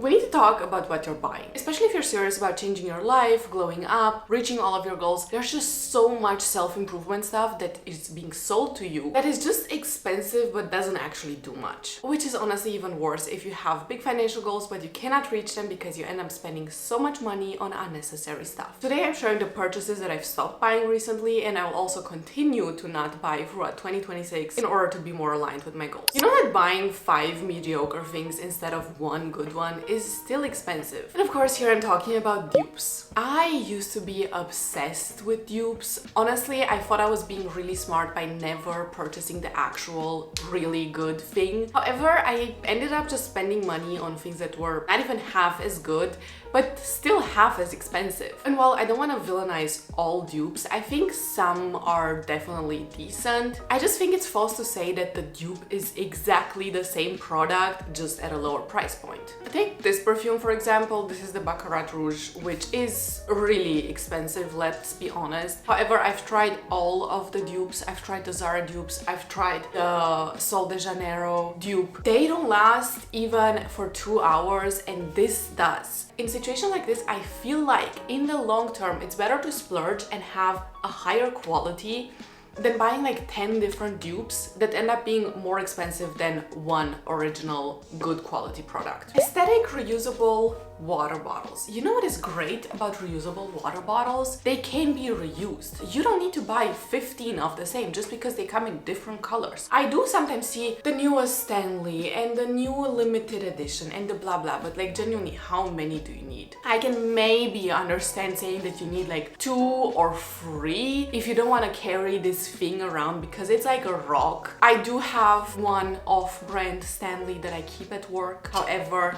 We need to talk about what you're buying, especially if you're serious about changing your life, glowing up, reaching all of your goals. There's just so much self-improvement stuff that is being sold to you that is just expensive but doesn't actually do much. Which is honestly even worse if you have big financial goals but you cannot reach them because you end up spending so much money on unnecessary stuff. Today I'm sharing the purchases that I've stopped buying recently, and I will also continue to not buy throughout 2026 in order to be more aligned with my goals. You know that buying 5 mediocre things instead of one good one is still expensive. And of course here I'm talking about dupes. I used to be obsessed with dupes. Honestly, I thought I was being really smart by never purchasing the actual really good thing. However, I ended up just spending money on things that were not even half as good, but still half as expensive. And while I don't want to villainize all dupes, I think some are definitely decent. I just think it's false to say that the dupe is exactly the same product, just at a lower price point. Take this perfume for example. This is the Baccarat Rouge, which is really expensive, let's be honest. However, I've tried all of the dupes. I've tried the Zara dupes, I've tried the Sol de Janeiro dupe. They don't last even for 2 hours, and this does. In situations like this, I feel like in the long term, it's better to splurge and have a higher quality than buying like 10 different dupes that end up being more expensive than one original good quality product. Aesthetic reusable water bottles. You know what is great about reusable water bottles? They can be reused. You don't need to buy 15 of the same just because they come in different colors. I do sometimes see the newest Stanley and the new limited edition and the blah blah, but like genuinely, how many do you need? I can maybe understand saying that you need like 2 or 3 if you don't want to carry this thing around because it's like a rock. I do have one off-brand Stanley that I keep at work. However,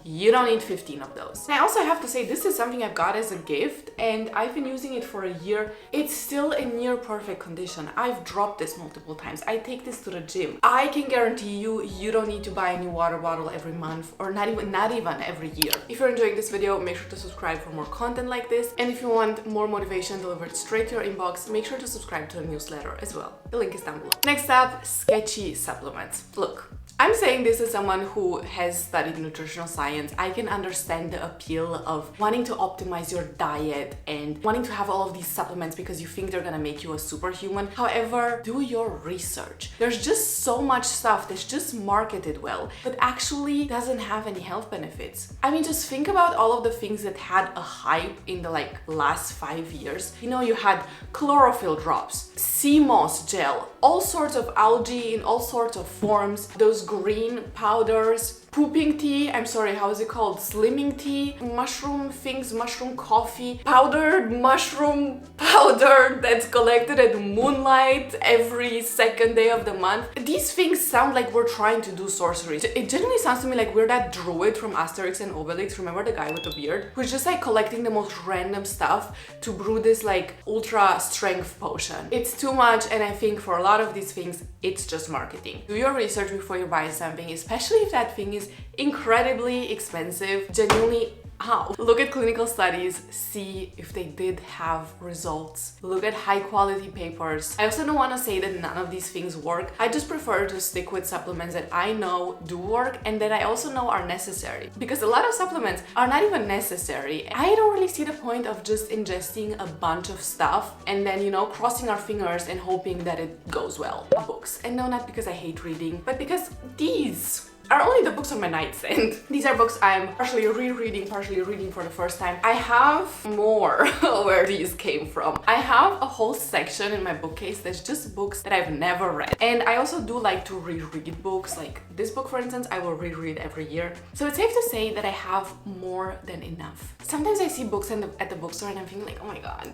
you don't need 15 of those. And I also have to say, this is something I've got as a gift and I've been using it for a year. It's still in near perfect condition. I've dropped this multiple times. I take this to the gym. I can guarantee you, you don't need to buy a new water bottle every month, or not even every year. If you're enjoying this video, make sure to subscribe for more content like this. And if you want more motivation delivered straight to your inbox, make sure to subscribe to the newsletter as well. The link is down below. Next up, sketchy supplements. Look, I'm saying this as someone who has studied nutritional science. I can understand the appeal of wanting to optimize your diet and wanting to have all of these supplements because you think they're gonna make you a superhuman. However, do your research. There's just so much stuff that's just marketed well, but actually doesn't have any health benefits. I mean, just think about all of the things that had a hype in the last 5 years. You know, you had chlorophyll drops, sea moss gel, all sorts of algae in all sorts of forms, those green powders, pooping tea, I'm sorry, how is it called? Slimming tea, mushroom things, mushroom coffee, powdered mushroom powder that's collected at moonlight every second day of the month. These things sound like we're trying to do sorcery. It genuinely sounds to me like we're that druid from Asterix and Obelix, remember the guy with the beard? Who's just like collecting the most random stuff to brew this like ultra strength potion. It's too much, and I think for a lot of these things, it's just marketing. Do your research before you buy something, especially if that thing is incredibly expensive. Genuinely, how? Look at clinical studies, see if they did have results. Look at high quality papers. I also don't want to say that none of these things work. I just prefer to stick with supplements that I know do work and that I also know are necessary. Because a lot of supplements are not even necessary. I don't really see the point of just ingesting a bunch of stuff and then, you know, crossing our fingers and hoping that it goes well. Books. And no, not because I hate reading, but because these are only the books on my nightstand. These are books I'm partially rereading, partially reading for the first time. I have more where these came from. I have a whole section in my bookcase that's just books that I've never read. And I also do like to reread books. Like this book, for instance, I will reread every year. So it's safe to say that I have more than enough. Sometimes I see books at the bookstore and I'm thinking like, oh my god,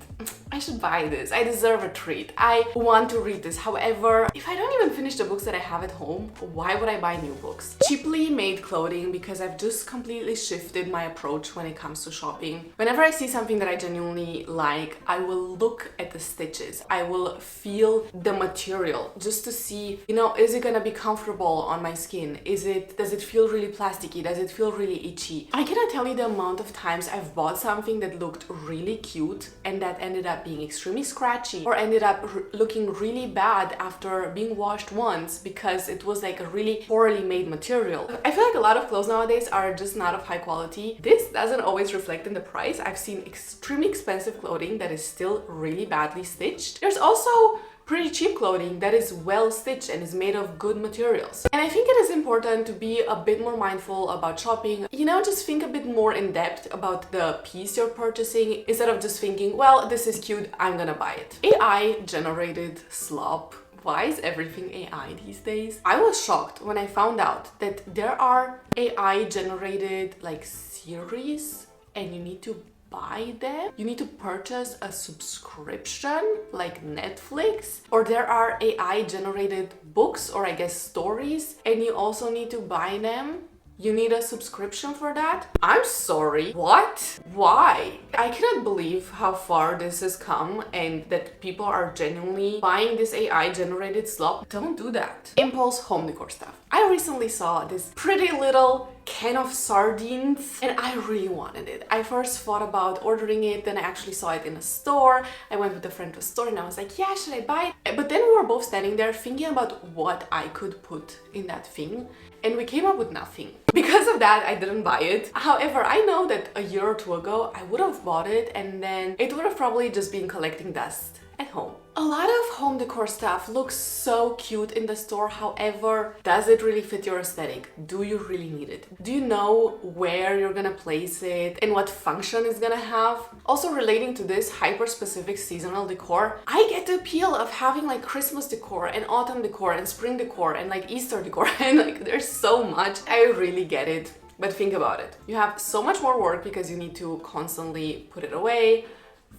I should buy this. I deserve a treat. I want to read this. However, if I don't even finish the books that I have at home, why would I buy new books? Cheaply made clothing, because I've just completely shifted my approach when it comes to shopping. Whenever I see something that I genuinely like, I will look at the stitches. I will feel the material just to see, you know, is it gonna be comfortable on my skin? Does it feel really plasticky? Does it feel really itchy? I cannot tell you the amount of times I've bought something that looked really cute and that ended up being extremely scratchy or ended up looking really bad after being washed once because it was like a really poorly made material. material. I feel like a lot of clothes nowadays are just not of high quality. This doesn't always reflect in the price. I've seen extremely expensive clothing that is still really badly stitched. There's also pretty cheap clothing that is well stitched and is made of good materials. And I think it is important to be a bit more mindful about shopping. You know, just think a bit more in depth about the piece you're purchasing instead of just thinking, well, this is cute, I'm gonna buy it. AI generated slop. Why is everything AI these days? I was shocked when I found out that there are AI generated like series and you need to buy them. You need to purchase a subscription like Netflix, or there are AI generated books, or I guess stories, and you also need to buy them. You need a subscription for that? I'm sorry. What? Why? I cannot believe how far this has come and that people are genuinely buying this AI generated slop. Don't do that. Impulse home decor stuff. I recently saw this pretty little can of sardines and I really wanted it. I first thought about ordering it, then I actually saw it in a store. I went with a friend to a store and I was like, yeah, should I buy it? But then we were both standing there thinking about what I could put in that thing, and we came up with nothing. Because of that, I didn't buy it. However, I know that a year or two ago, I would have bought it and then it would have probably just been collecting dust at home. A lot of home decor stuff looks so cute in the store. However, does it really fit your aesthetic? Do you really need it? Do you know where you're gonna place it and what function it's gonna have? Also relating to this hyper-specific seasonal decor, I get the appeal of having like Christmas decor and autumn decor and spring decor and like Easter decor and like there's so much. I really get it. But think about it. You have so much more work because you need to constantly put it away,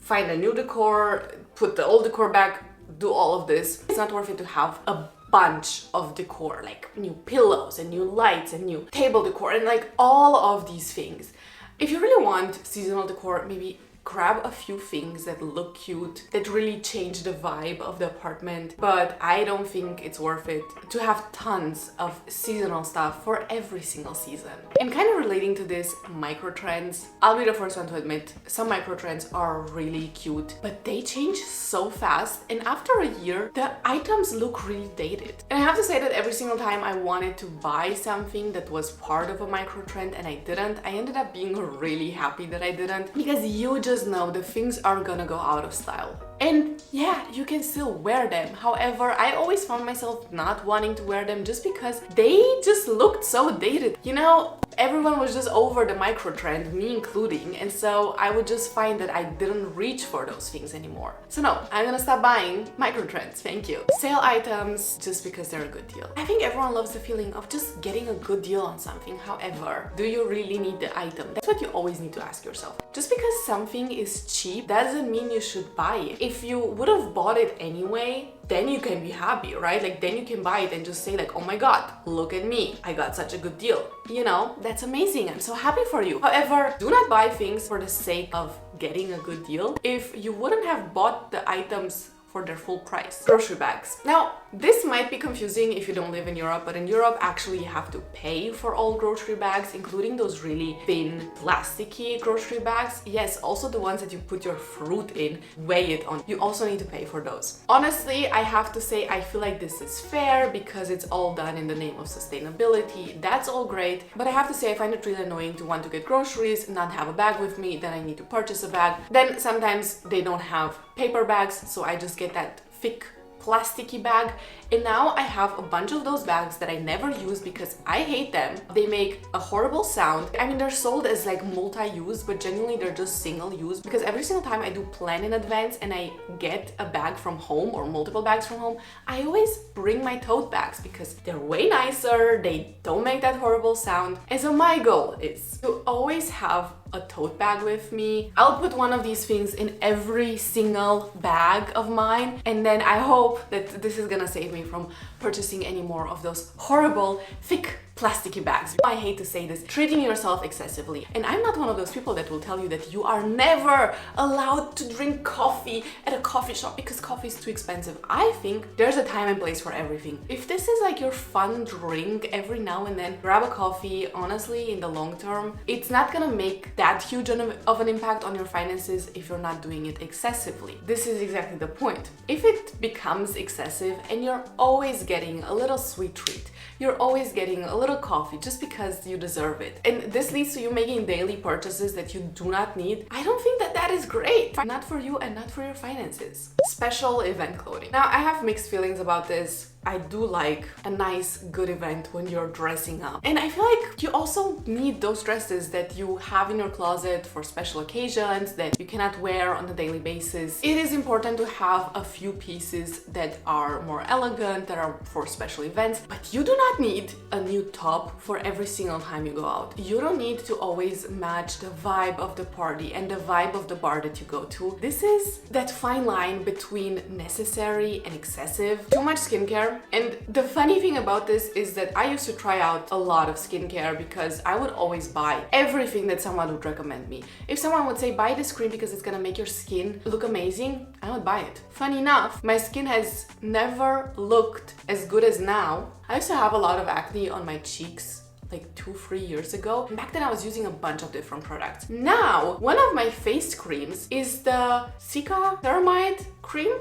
find a new decor, put the old decor back, do all of this. It's not worth it to have a bunch of decor, like new pillows and new lights and new table decor and like all of these things. If you really want seasonal decor, maybe grab a few things that look cute, that really change the vibe of the apartment, but I don't think it's worth it to have tons of seasonal stuff for every single season. And kind of relating to this, micro trends, I'll be the first one to admit some micro trends are really cute, but they change so fast, and after a year the items look really dated. And I have to say that every single time I wanted to buy something that was part of a micro trend and I didn't, I ended up being really happy that I didn't, because you just know the things are gonna go out of style. And yeah, you can still wear them. However, I always found myself not wanting to wear them just because they just looked so dated. You know, everyone was just over the micro trend, me including, and so I would just find that I didn't reach for those things anymore. So no, I'm gonna stop buying micro trends, thank you. Sale items just because they're a good deal. I think everyone loves the feeling of just getting a good deal on something. However, do you really need the item? That's what you always need to ask yourself. Just because something is cheap doesn't mean you should buy it. If you would have bought it anyway, then you can be happy, right? Like then you can buy it and just say like, oh my god, look at me, I got such a good deal. You know, that's amazing, I'm so happy for you. However, do not buy things for the sake of getting a good deal if you wouldn't have bought the items for their full price. Grocery bags. Now, this might be confusing if you don't live in Europe, but in Europe, actually you have to pay for all grocery bags, including those really thin, plasticky grocery bags. Yes, also the ones that you put your fruit in, weigh it on. You also need to pay for those. Honestly, I have to say, I feel like this is fair because it's all done in the name of sustainability. That's all great, but I have to say, I find it really annoying to want to get groceries, not have a bag with me, then I need to purchase a bag. Then sometimes they don't have paper bags, so I just get that thick plasticky bag, and now I have a bunch of those bags that I never use because I hate them. They make a horrible sound. I mean, they're sold as like multi-use, but genuinely they're just single use, because every single time I do plan in advance and I get a bag from home or multiple bags from home, I always bring my tote bags because they're way nicer, they don't make that horrible sound. And so my goal is to always have a tote bag with me. I'll put one of these things in every single bag of mine, and then I hope that this is gonna save me from purchasing any more of those horrible, thick, plasticky bags. I hate to say this, treating yourself excessively. And I'm not one of those people that will tell you that you are never allowed to drink coffee at a coffee shop because coffee is too expensive. I think there's a time and place for everything. If this is like your fun drink every now and then, grab a coffee. Honestly, in the long term, it's not gonna make that huge of an impact on your finances if you're not doing it excessively. This is exactly the point. If it becomes excessive and you're always getting a little sweet treat, you're always getting a little coffee just because you deserve it. And this leads to you making daily purchases that you do not need. I don't think that that is great. Not for you and not for your finances. Special event clothing. Now, I have mixed feelings about this. I do like a nice, good event when you're dressing up. And I feel like you also need those dresses that you have in your closet for special occasions that you cannot wear on a daily basis. It is important to have a few pieces that are more elegant, that are for special events, but you do not need a new top for every single time you go out. You don't need to always match the vibe of the party and the vibe of the bar that you go to. This is that fine line between necessary and excessive. Too much skincare. And the funny thing about this is that I used to try out a lot of skincare because I would always buy everything that someone would recommend me. If someone would say, buy this cream because it's gonna make your skin look amazing, I would buy it. Funny enough, my skin has never looked as good as now. I used to have a lot of acne on my cheeks like 2-3 years ago. Back then I was using a bunch of different products. Now, one of my face creams is the Cica Ceramide cream.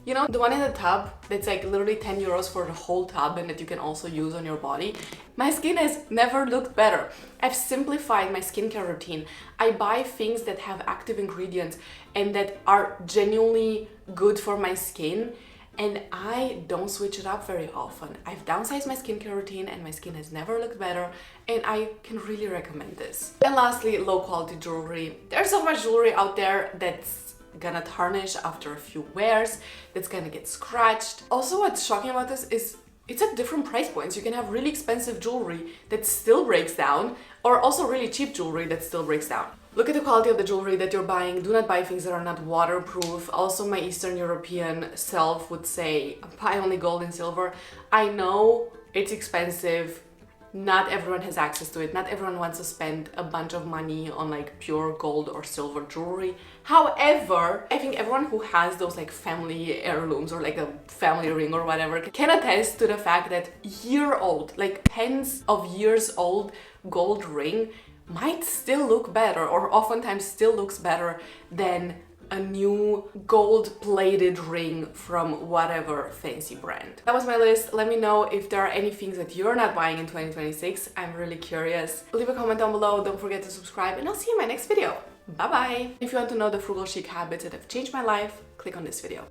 You know, the one in the tub that's like literally 10 euros for the whole tub and that you can also use on your body. My skin has never looked better. I've simplified my skincare routine. I buy things that have active ingredients and that are genuinely good for my skin, and I don't switch it up very often. I've downsized my skincare routine and my skin has never looked better, and I can really recommend this. And lastly, low quality jewelry. There's so much jewelry out there that's gonna tarnish after a few wears, that's gonna get scratched. Also, what's shocking about this is it's at different price points. You can have really expensive jewelry that still breaks down, or also really cheap jewelry that still breaks down. Look at the quality of the jewelry that you're buying. Do not buy things that are not waterproof. Also, my Eastern European self would say, buy only gold and silver. I know it's expensive. Not everyone has access to it. Not everyone wants to spend a bunch of money on like pure gold or silver jewelry. However, I think everyone who has those like family heirlooms or like a family ring or whatever can attest to the fact that year-old, like tens of years old gold ring might still look better, or oftentimes still looks better than a new gold-plated ring from whatever fancy brand. That was my list. Let me know if there are any things that you're not buying in 2026. I'm really curious. Leave a comment down below. Don't forget to subscribe, and I'll see you in my next video. Bye-bye! If you want to know the frugal chic habits that have changed my life, click on this video.